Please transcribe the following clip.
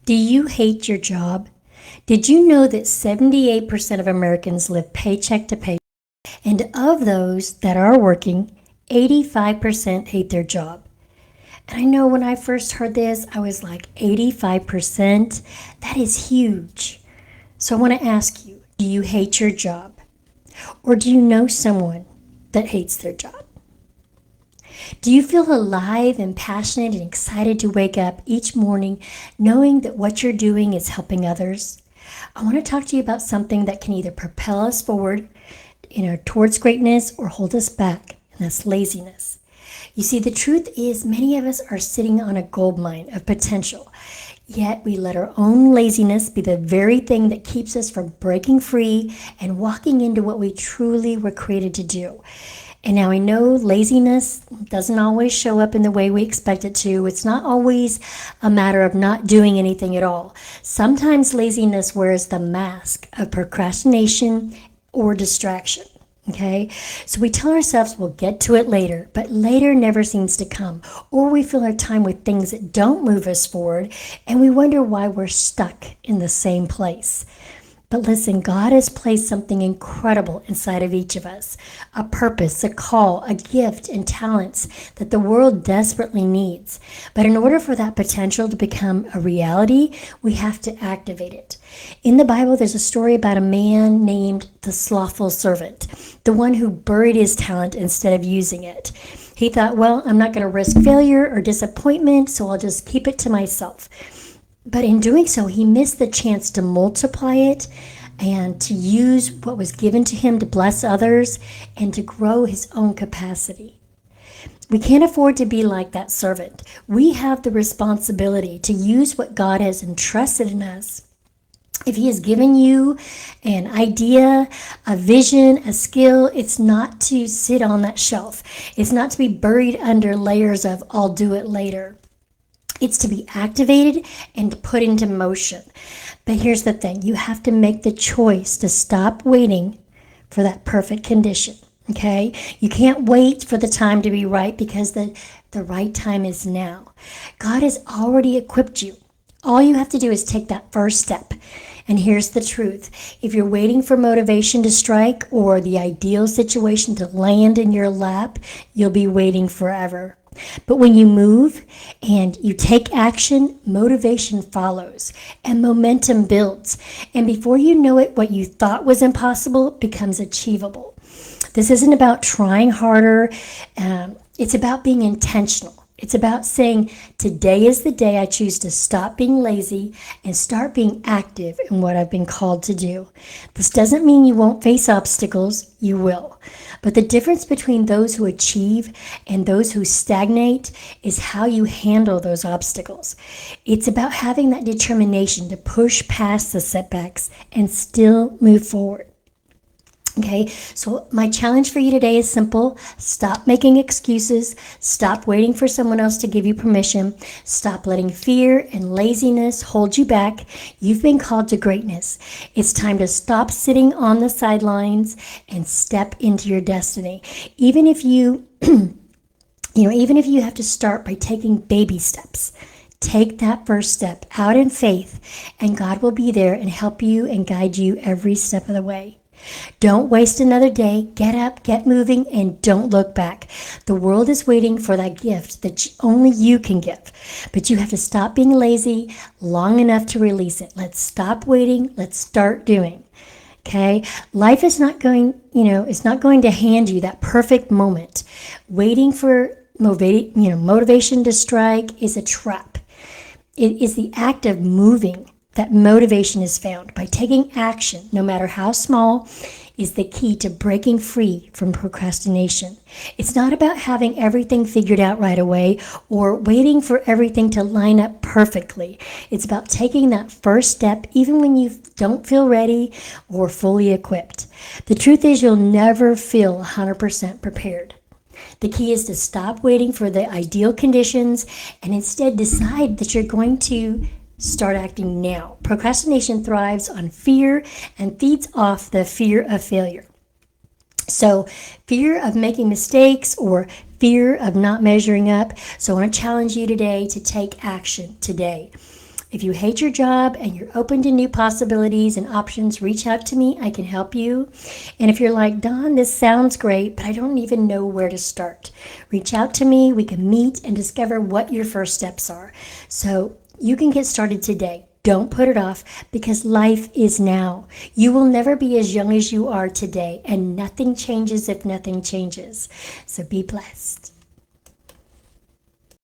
Do you hate your job? Did you know that 78% of Americans live paycheck to paycheck? And of those that are working, 85% hate their job. And I know when I first heard this, I was like, 85%? That is huge. So I want to ask you, do you hate your job? Or do you know someone that hates their job? Do you feel alive and passionate and excited to wake up each morning knowing that what you're doing is helping others? I want to talk to you about something that can either propel us forward, towards greatness or hold us back, and that's laziness. You see, the truth is many of us are sitting on a gold mine of potential, yet we let our own laziness be the very thing that keeps us from breaking free and walking into what we truly were created to do. And now I know laziness doesn't always show up in the way we expect it to. It's not always a matter of not doing anything at all. Sometimes laziness wears the mask of procrastination or distraction. Okay, so we tell ourselves we'll get to it later, but later never seems to come. Or we fill our time with things that don't move us forward, and we wonder why we're stuck in the same place. But listen, God has placed something incredible inside of each of us, a purpose, a call, a gift, and talents that the world desperately needs. But in order for that potential to become a reality, we have to activate it. In the Bible, there's a story about a man named the slothful servant, the one who buried his talent instead of using it. He thought, well, I'm not going to risk failure or disappointment, so I'll just keep it to myself. But in doing so, he missed the chance to multiply it and to use what was given to him to bless others and to grow his own capacity. We can't afford to be like that servant. We have the responsibility to use what God has entrusted in us. If he has given you an idea, a vision, a skill, it's not to sit on that shelf. It's not to be buried under layers of I'll do it later. It's to be activated and put into motion. But here's the thing. You have to make the choice to stop waiting for that perfect condition. Okay? You can't wait for the time to be right because the right time is now. God has already equipped you. All you have to do is take that first step. And here's the truth. If you're waiting for motivation to strike or the ideal situation to land in your lap, you'll be waiting forever. But when you move and you take action, motivation follows and momentum builds. And before you know it, what you thought was impossible becomes achievable. This isn't about trying harder. It's about being intentional. It's about saying, today is the day I choose to stop being lazy and start being active in what I've been called to do. This doesn't mean you won't face obstacles. You will. But the difference between those who achieve and those who stagnate is how you handle those obstacles. It's about having that determination to push past the setbacks and still move forward. Okay, so my challenge for you today is simple. Stop making excuses. Stop waiting for someone else to give you permission. Stop letting fear and laziness hold you back. You've been called to greatness. It's time to stop sitting on the sidelines and step into your destiny. Even if you, even if you have to start by taking baby steps. Take that first step out in faith, and God will be there and help you and guide you every step of the way. Don't waste another day. Get up, get moving, and don't look back. The world is waiting for that gift that only you can give. But you have to stop being lazy long enough to release it. Let's stop waiting. Let's start doing. Okay? Life is not going, it's not going to hand you that perfect moment. Waiting for motivation to strike is a trap. It is the act of moving that motivation is found. By taking action, no matter how small, is the key to breaking free from procrastination. It's not about having everything figured out right away or waiting for everything to line up perfectly. It's about taking that first step even when you don't feel ready or fully equipped. The truth is you'll never feel 100% prepared. The key is to stop waiting for the ideal conditions and instead decide that you're going to start acting now. Procrastination thrives on fear and feeds off the fear of failure. So fear of making mistakes or fear of not measuring up. So I want to challenge you today to take action today. If you hate your job and you're open to new possibilities and options, reach out to me. I can help you. And if you're like, Dawn, this sounds great, but I don't even know where to start, reach out to me. We can meet and discover what your first steps are. So you can get started today. Don't put it off, because life is now. You will never be as young as you are today, and nothing changes if nothing changes. So be blessed.